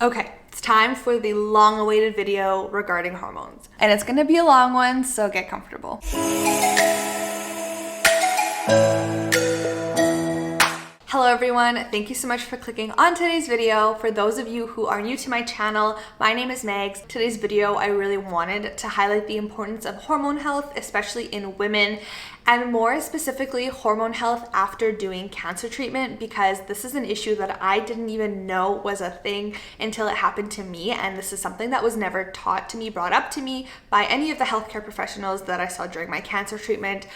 Okay, it's time for the long-awaited video regarding hormones. And it's gonna be a long one, so get comfortable. Hello everyone, thank you so much for clicking on today's video. For those of you who are new to my channel, my name is Megs. Today's video, I really wanted to highlight the importance of hormone health, especially in women, and more specifically hormone health after doing cancer treatment, because this is an issue that I didn't even know was a thing until it happened to me, and this is something that was never taught to me, brought up to me by any of the healthcare professionals that I saw during my cancer treatment.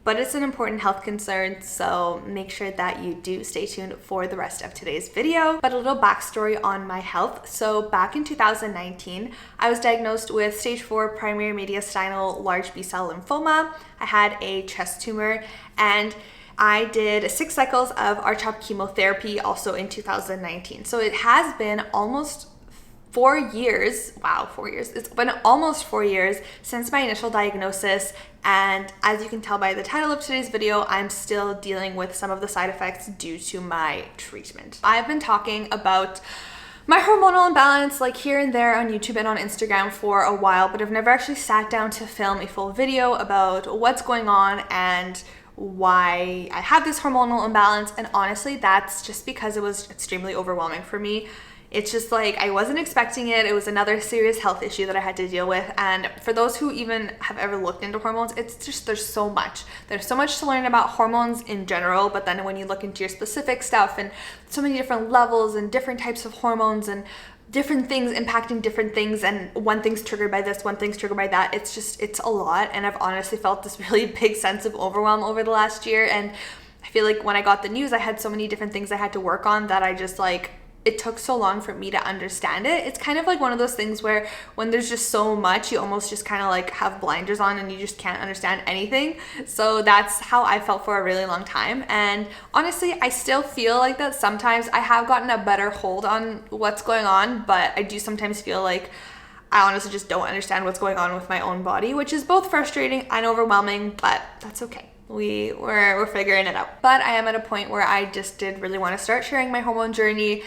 But it's an important health concern, so make sure that you do stay tuned for the rest of today's video. But a little backstory on my health. So back in 2019, I was diagnosed with stage 4 primary mediastinal large B-cell lymphoma. I had a chest tumor, and I did 6 cycles of R-CHOP chemotherapy also in 2019. So it has been almost 4 years. Wow, 4 years. It's been almost 4 years since my initial diagnosis. And as you can tell by the title of today's video, I'm still dealing with some of the side effects due to my treatment. I've been talking about my hormonal imbalance like here and there on YouTube and on Instagram for a while, but I've never actually sat down to film a full video about what's going on and why I have this hormonal imbalance. And honestly, that's just because it was extremely overwhelming for me. It's just like, I wasn't expecting it. It was another serious health issue that I had to deal with. And for those who even have ever looked into hormones, it's just, there's so much. There's so much to learn about hormones in general, but then when you look into your specific stuff and so many different levels and different types of hormones and different things impacting different things, and one thing's triggered by this, one thing's triggered by that, it's a lot. And I've honestly felt this really big sense of overwhelm over the last year. And I feel like when I got the news, I had so many different things I had to work on that I just it took so long for me to understand it. It's kind of like one of those things where when there's just so much, you almost just kind of have blinders on and you just can't understand anything. So that's how I felt for a really long time. And honestly, I still feel like that sometimes. I have gotten a better hold on what's going on, but I do sometimes feel like I honestly just don't understand what's going on with my own body, which is both frustrating and overwhelming, but that's okay. We're figuring it out. But I am at a point where I just did really want to start sharing my hormone journey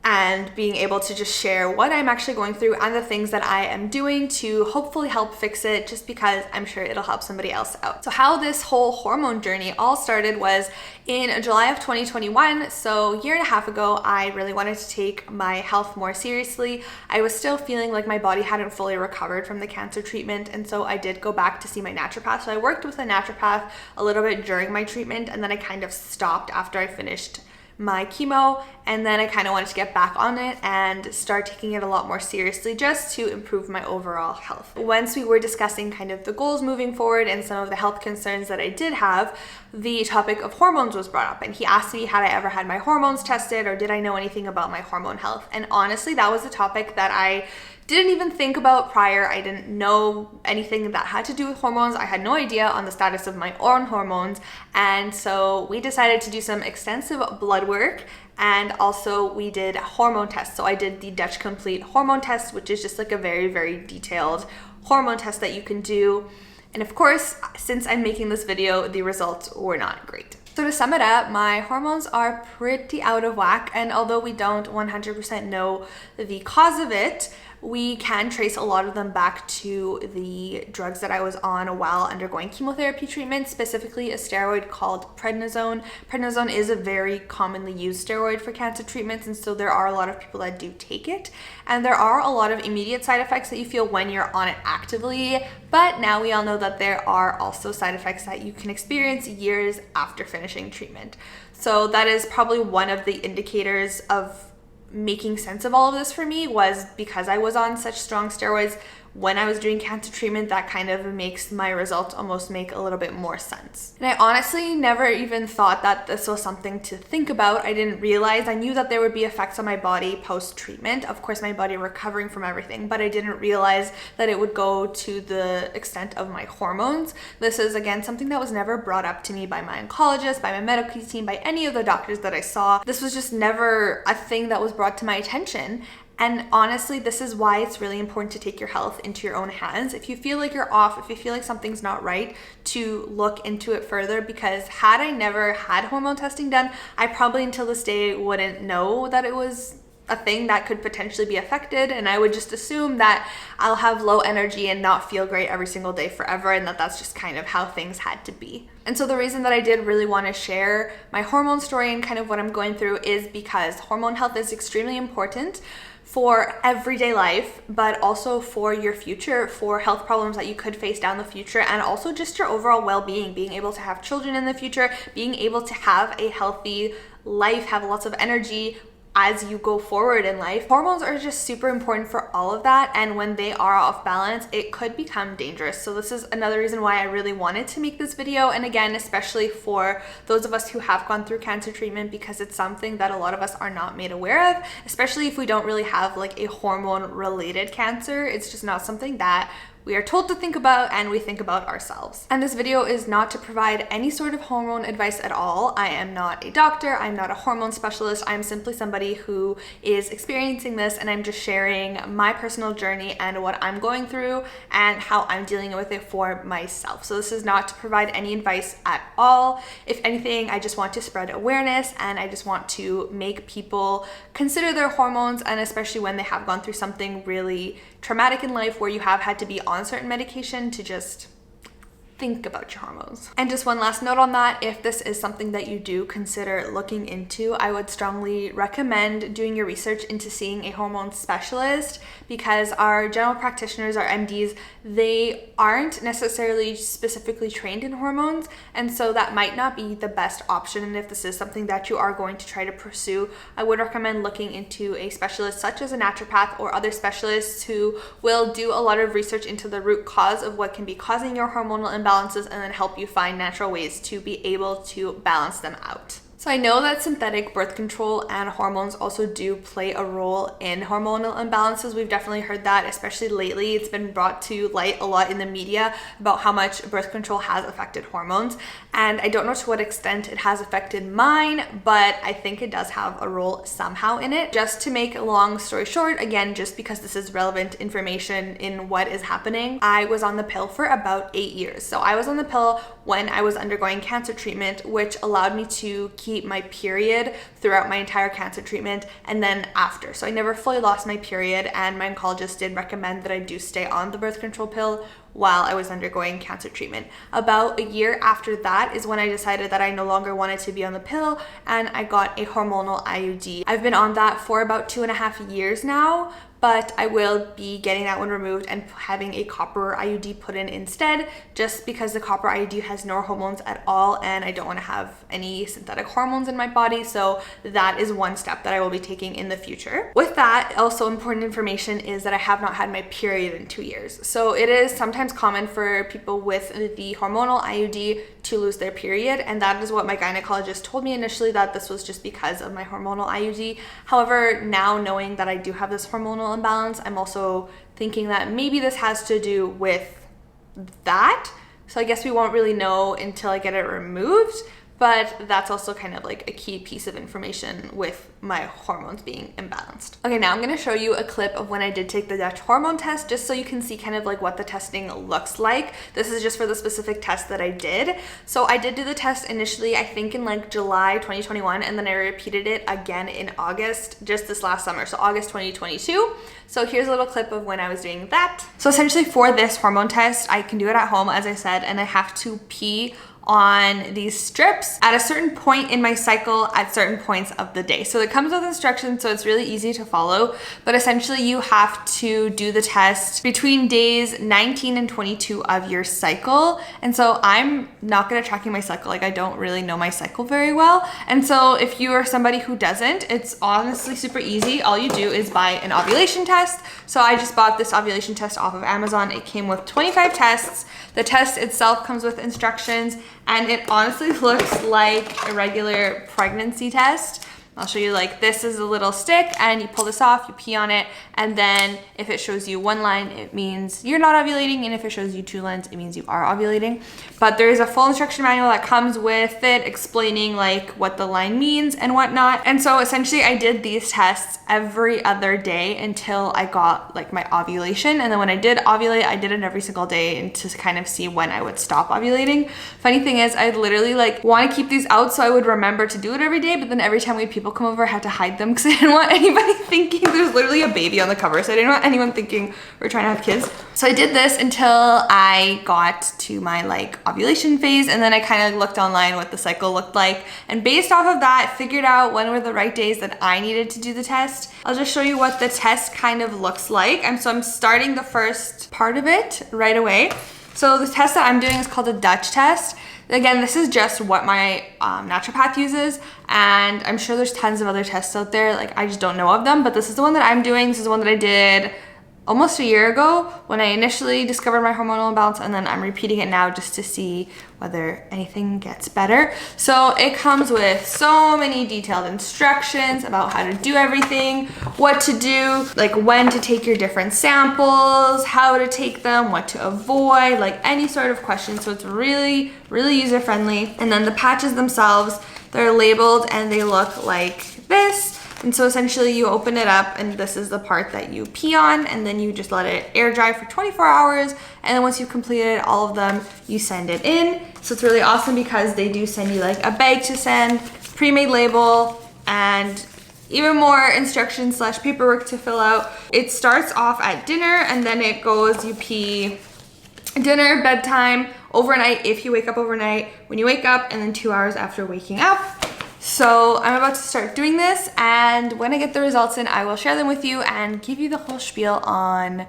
and being able to just share what I'm actually going through and the things that I am doing to hopefully help fix it, just because I'm sure it'll help somebody else out. So how this whole hormone journey all started was in July of 2021. So a year and a half ago, I really wanted to take my health more seriously. I was still feeling like my body hadn't fully recovered from the cancer treatment. And so I did go back to see my naturopath. So I worked with a naturopath a little bit during my treatment, and then I kind of stopped after I finished my chemo, and then I kind of wanted to get back on it and start taking it a lot more seriously just to improve my overall health. Once we were discussing kind of the goals moving forward and some of the health concerns that I did have, the topic of hormones was brought up, and he asked me had I ever had my hormones tested or did I know anything about my hormone health. And honestly, that was a topic that I didn't even think about prior. I didn't know anything that had to do with hormones. I had no idea on the status of my own hormones. And so we decided to do some extensive blood work, and also we did hormone tests. So I did the Dutch Complete hormone test, which is just a very, very detailed hormone test that you can do. And of course, since I'm making this video, the results were not great. So to sum it up, my hormones are pretty out of whack, and although we don't 100% know the cause of it, we can trace a lot of them back to the drugs that I was on while undergoing chemotherapy treatment, specifically a steroid called prednisone. Prednisone is a very commonly used steroid for cancer treatments, and so there are a lot of people that do take it. And there are a lot of immediate side effects that you feel when you're on it actively, but now we all know that there are also side effects that you can experience years after finishing treatment. So that is probably one of the indicators of making sense of all of this for me, was because I was on such strong steroids when I was doing cancer treatment. That kind of makes my results almost make a little bit more sense. And I honestly never even thought that this was something to think about. I didn't realize. I knew that there would be effects on my body post-treatment. Of course, my body recovering from everything, but I didn't realize that it would go to the extent of my hormones. This is, again, something that was never brought up to me by my oncologist, by my medical team, by any of the doctors that I saw. This was just never a thing that was brought to my attention. And honestly, this is why it's really important to take your health into your own hands. If you feel like you're off, if you feel like something's not right, to look into it further, because had I never had hormone testing done, I probably until this day wouldn't know that it was a thing that could potentially be affected, and I would just assume that I'll have low energy and not feel great every single day forever, and that's just kind of how things had to be. And so the reason that I did really want to share my hormone story and kind of what I'm going through is because hormone health is extremely important for everyday life, but also for your future, for health problems that you could face down the future, and also just your overall well-being, being able to have children in the future, being able to have a healthy life, have lots of energy as you go forward in life. Hormones are just super important for all of that, and when they are off balance, it could become dangerous. So this is another reason why I really wanted to make this video, and again, especially for those of us who have gone through cancer treatment, because it's something that a lot of us are not made aware of, especially if we don't really have like a hormone related cancer. It's just not something that we are told to think about, and we think about ourselves. And this video is not to provide any sort of hormone advice at all. I am not a doctor, I'm not a hormone specialist, I'm simply somebody who is experiencing this, and I'm just sharing my personal journey and what I'm going through and how I'm dealing with it for myself. So this is not to provide any advice at all. If anything, I just want to spread awareness, and I just want to make people consider their hormones, and especially when they have gone through something really traumatic in life where you have had to be on certain medication, to just think about your hormones. And just one last note on that, if this is something that you do consider looking into, I would strongly recommend doing your research into seeing a hormone specialist, because our general practitioners, our MDs, they aren't necessarily specifically trained in hormones, and so that might not be the best option. And if this is something that you are going to try to pursue, I would recommend looking into a specialist such as a naturopath or other specialists who will do a lot of research into the root cause of what can be causing your hormonal imbalances, and then help you find natural ways to be able to balance them out. So I know that synthetic birth control and hormones also do play a role in hormonal imbalances. We've definitely heard that, especially lately. It's been brought to light a lot in the media about how much birth control has affected hormones. And I don't know to what extent it has affected mine, but I think it does have a role somehow in it. Just to make a long story short, again, just because this is relevant information in what is happening, I was on the pill for about 8 years. So I was on the pill when I was undergoing cancer treatment, which allowed me to keep my period throughout my entire cancer treatment and then after. So I never fully lost my period, and my oncologist did recommend that I do stay on the birth control pill while I was undergoing cancer treatment. About a year after that is when I decided that I no longer wanted to be on the pill, and I got a hormonal IUD. I've been on that for about 2.5 years now, but I will be getting that one removed and having a copper IUD put in instead, just because the copper IUD has no hormones at all, and I don't want to have any synthetic hormones in my body. So that is one step that I will be taking in the future. With that, also important information is that I have not had my period in 2 years. So it is sometimes common for people with the hormonal IUD to lose their period, and that is what my gynecologist told me initially, that this was just because of my hormonal IUD. However, now knowing that I do have this hormonal imbalance, I'm also thinking that maybe this has to do with that. So I guess we won't really know until I get it removed, but that's also kind of like a key piece of information with my hormones being imbalanced. Okay, now I'm gonna show you a clip of when I did take the Dutch hormone test, just so you can see kind of like what the testing looks like. This is just for the specific test that I did. So I did do the test initially, I think in like July 2021, and then I repeated it again in August, just this last summer, so August 2022. So here's a little clip of when I was doing that. So essentially for this hormone test, I can do it at home, as I said, and I have to pee on these strips at a certain point in my cycle at certain points of the day. So it comes with instructions, so it's really easy to follow, but essentially you have to do the test between days 19 and 22 of your cycle. And so I'm not good at tracking my cycle. Like, I don't really know my cycle very well. And so if you are somebody who doesn't, it's honestly super easy. All you do is buy an ovulation test. So I just bought this ovulation test off of Amazon. It came with 25 tests. The test itself comes with instructions, and it honestly looks like a regular pregnancy test. I'll show you, like, this is a little stick and you pull this off, you pee on it, and then if it shows you one line, it means you're not ovulating, and if it shows you two lines, it means you are ovulating. But there is a full instruction manual that comes with it explaining like what the line means and whatnot. And so essentially I did these tests every other day until I got like my ovulation. And then when I did ovulate, I did it every single day and to kind of see when I would stop ovulating. Funny thing is, I literally like want to keep these out so I would remember to do it every day, but then every time we have people people come over, I had to hide them because I didn't want anybody thinking there's literally a baby on the cover. So I didn't want anyone thinking we're trying to have kids. So I did this until I got to my like ovulation phase, and then I kind of looked online what the cycle looked like. And based off of that, figured out when were the right days that I needed to do the test. I'll just show you what the test kind of looks like. So I'm starting the first part of it right away. So the test that I'm doing is called a Dutch test. Again, this is just what my naturopath uses, and I'm sure there's tons of other tests out there, like I just don't know of them, but this is the one that I'm doing. This is the one that I did almost a year ago when I initially discovered my hormonal imbalance, and then I'm repeating it now just to see whether anything gets better. So it comes with so many detailed instructions about how to do everything, what to do, like when to take your different samples, how to take them, what to avoid, like any sort of question. So it's really, really user friendly. And then the patches themselves, they're labeled and they look like this. And so essentially you open it up and this is the part that you pee on, and then you just let it air dry for 24 hours. And then once you've completed all of them, you send it in. So it's really awesome because they do send you like a bag to send, pre-made label, and even more instructions / paperwork to fill out. It starts off at dinner and then it goes, you pee dinner, bedtime, overnight if you wake up overnight, when you wake up, and then 2 hours after waking up. So I'm about to start doing this, and when I get the results in, I will share them with you and give you the whole spiel on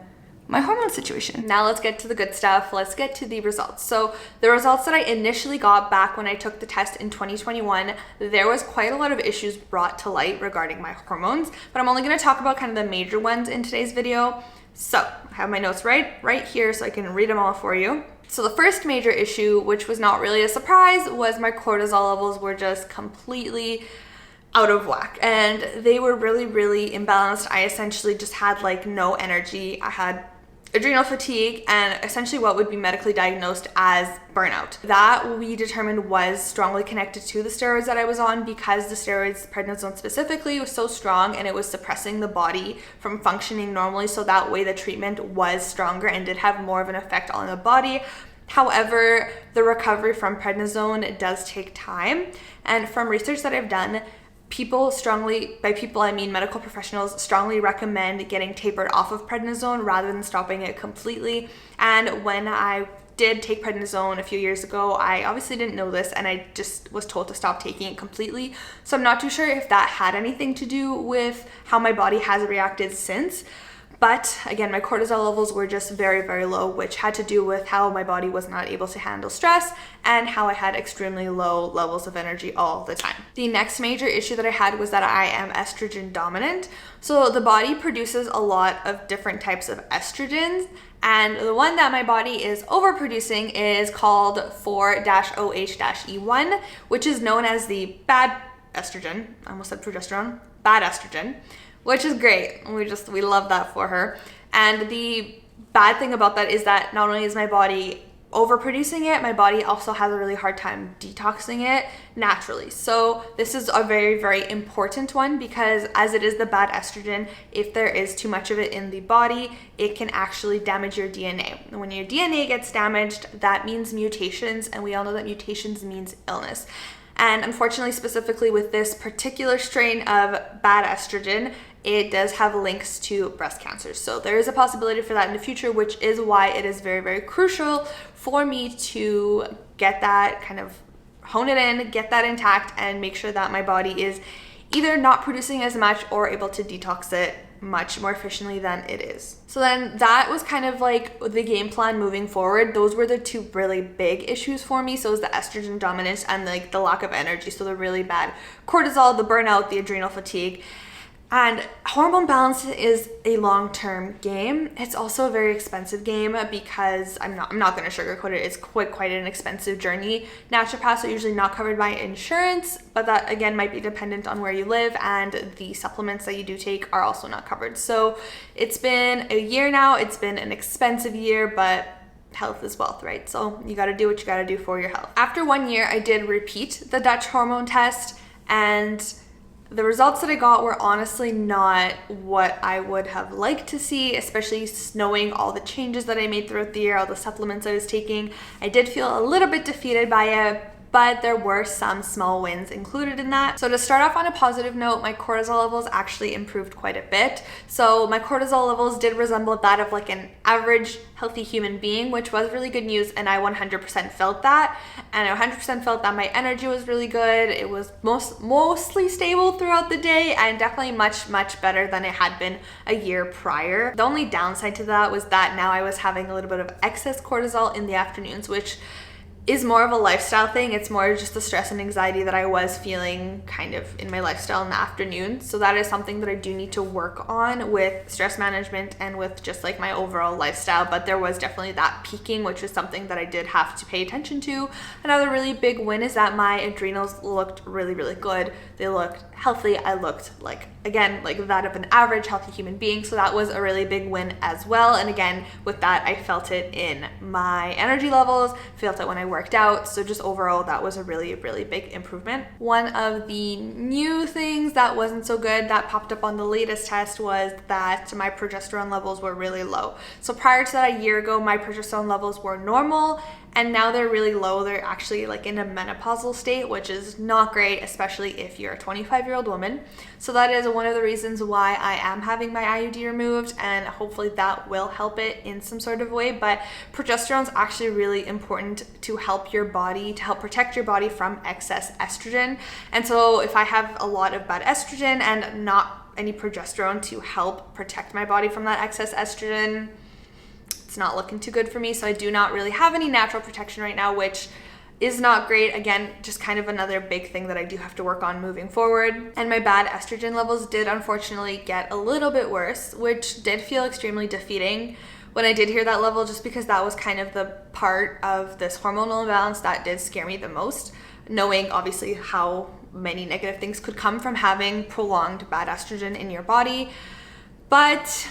my hormone situation. Now let's get to the good stuff. Let's get to the results. So the results that I initially got back when I took the test in 2021, there was quite a lot of issues brought to light regarding my hormones, but I'm only gonna talk about kind of the major ones in today's video. So I have my notes right here so I can read them all for you. So the first major issue, which was not really a surprise, was my cortisol levels were just completely out of whack, and they were really, really imbalanced. I essentially just had like no energy. I had adrenal fatigue and essentially what would be medically diagnosed as burnout. That we determined was strongly connected to the steroids that I was on, because the steroids, prednisone specifically, was so strong and it was suppressing the body from functioning normally. So that way the treatment was stronger and did have more of an effect on the body. However, the recovery from prednisone does take time. And from research that I've done, people strongly, by people I mean medical professionals, strongly recommend getting tapered off of prednisone rather than stopping it completely. And when I did take prednisone a few years ago, I obviously didn't know this and I just was told to stop taking it completely. So I'm not too sure if that had anything to do with how my body has reacted since. But again, my cortisol levels were just very, very low, which had to do with how my body was not able to handle stress and how I had extremely low levels of energy all the time. The next major issue that I had was that I am estrogen dominant. So the body produces a lot of different types of estrogens, and the one that my body is overproducing is called 4-OH-E1, which is known as the bad estrogen. I almost said progesterone, bad estrogen, which is great. We love that for her. And the bad thing about that is that not only is my body overproducing it, my body also has a really hard time detoxing it naturally. So this is a very, very important one, because as it is the bad estrogen, if there is too much of it in the body, it can actually damage your DNA. And when your DNA gets damaged, that means mutations, and we all know that mutations means illness. And unfortunately, specifically with this particular strain of bad estrogen, it does have links to breast cancer. So there is a possibility for that in the future, which is why it is very, very crucial for me to get that kind of hone it in, get that intact, and make sure that my body is either not producing as much or able to detox it much more efficiently than it is. So then that was kind of like the game plan moving forward. Those were the two really big issues for me. So it was the estrogen dominance and like the lack of energy. So the really bad cortisol, the burnout, the adrenal fatigue. And hormone balance is a long-term game. It's also a very expensive game, because I'm not going to sugarcoat it. It's quite an expensive journey. Naturopaths are usually not covered by insurance, but that again might be dependent on where you live, and the supplements that you do take are also not covered. So it's been a year now. It's been an expensive year, but health is wealth, right? So you got to do what you got to do for your health. After 1 year, I did repeat the Dutch hormone test, and the results that I got were honestly not what I would have liked to see, especially knowing all the changes that I made throughout the year, all the supplements I was taking. I did feel a little bit defeated by it, but there were some small wins included in that. So to start off on a positive note, my cortisol levels actually improved quite a bit. So my cortisol levels did resemble that of like an average healthy human being, which was really good news, and I 100% felt that. And I 100% felt that my energy was really good. It was mostly stable throughout the day, and definitely much better than it had been a year prior. The only downside to that was that now I was having a little bit of excess cortisol in the afternoons, which is more of a lifestyle thing. It's more just the stress and anxiety that I was feeling kind of in my lifestyle in the afternoon. So that is something that I do need to work on with stress management and with just like my overall lifestyle. But there was definitely that peaking, which is something that I did have to pay attention to. Another really big win is that my adrenals looked really good. They looked healthy. I looked like, again, like that of an average healthy human being. So that was a really big win as well. And again, with that, I felt it in my energy levels, felt it when I worked out. So just overall, that was a really big improvement. One of the new things that wasn't so good that popped up on the latest test was that my progesterone levels were really low. So prior to that, a year ago, my progesterone levels were normal, and now they're really low. They're actually like in a menopausal state, which is not great, especially if you're a 25-year-old woman. So that is one of the reasons why I am having my IUD removed, and hopefully that will help it in some sort of way. But progesterone is actually really important to help your body, to help protect your body from excess estrogen. And so if I have a lot of bad estrogen and not any progesterone to help protect my body from that excess estrogen, it's not looking too good for me. So I do not really have any natural protection right now, which is not great. Again, just kind of another big thing that I do have to work on moving forward. And my bad estrogen levels did unfortunately get a little bit worse, which did feel extremely defeating when I did hear that level, just because that was kind of the part of this hormonal imbalance that did scare me the most, knowing obviously how many negative things could come from having prolonged bad estrogen in your body. But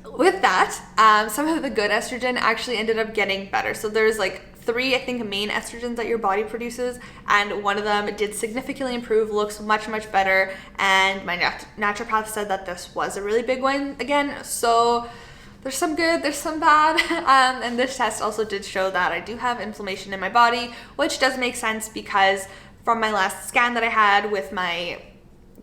with that, some of the good estrogen actually ended up getting better. So there's like 3, I think, main estrogens that your body produces, and one of them did significantly improve, looks much better, and my naturopath said that this was a really big one again. So there's some good, there's some bad, and this test also did show that I do have inflammation in my body, which does make sense because from my last scan that I had with my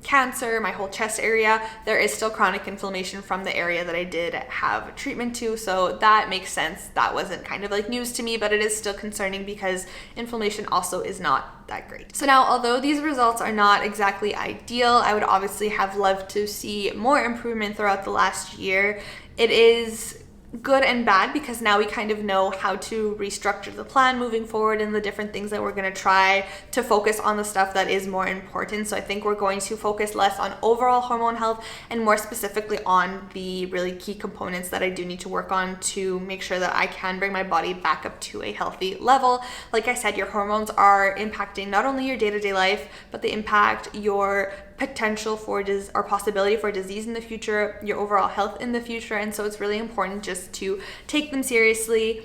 cancer, my whole chest area, there is still chronic inflammation from the area that I did have treatment to. So that makes sense. That wasn't kind of like news to me, but it is still concerning because inflammation also is not that great. So now, although these results are not exactly ideal, I would obviously have loved to see more improvement throughout the last year. It is good and bad because now we kind of know how to restructure the plan moving forward and the different things that we're going to try to focus on the stuff that is more important. So I think we're going to focus less on overall hormone health and more specifically on the really key components that I do need to work on to make sure that I can bring my body back up to a healthy level. Like I said, your hormones are impacting not only your day-to-day life, but they impact your potential for or possibility for disease in the future, your overall health in the future. And so it's really important just to take them seriously.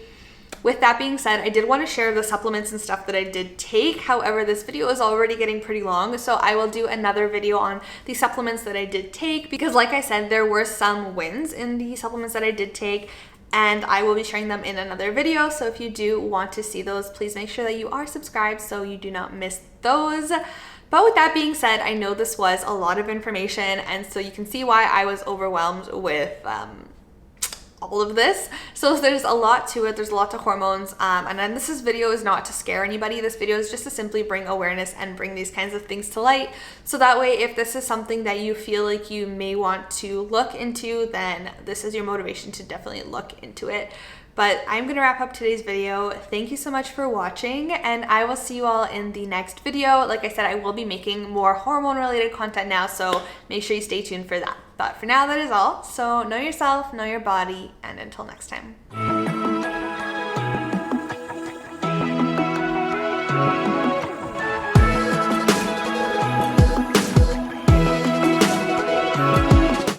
With that being said, I did want to share the supplements and stuff that I did take. However, this video is already getting pretty long, so I will do another video on the supplements that I did take, because like I said, there were some wins in the supplements that I did take, and I will be sharing them in another video. So if you do want to see those, please make sure that you are subscribed so you do not miss those. But with that being said, I know this was a lot of information, and so you can see why I was overwhelmed with all of this. So there's a lot to it. There's a lot to hormones. And then this video is not to scare anybody. This video is just to simply bring awareness and bring these kinds of things to light. So that way, if this is something that you feel like you may want to look into, then this is your motivation to definitely look into it. But I'm going to wrap up today's video. Thank you so much for watching, and I will see you all in the next video. Like I said, I will be making more hormone related content now, so make sure you stay tuned for that. But for now, that is all. So know yourself, know your body, and until next time.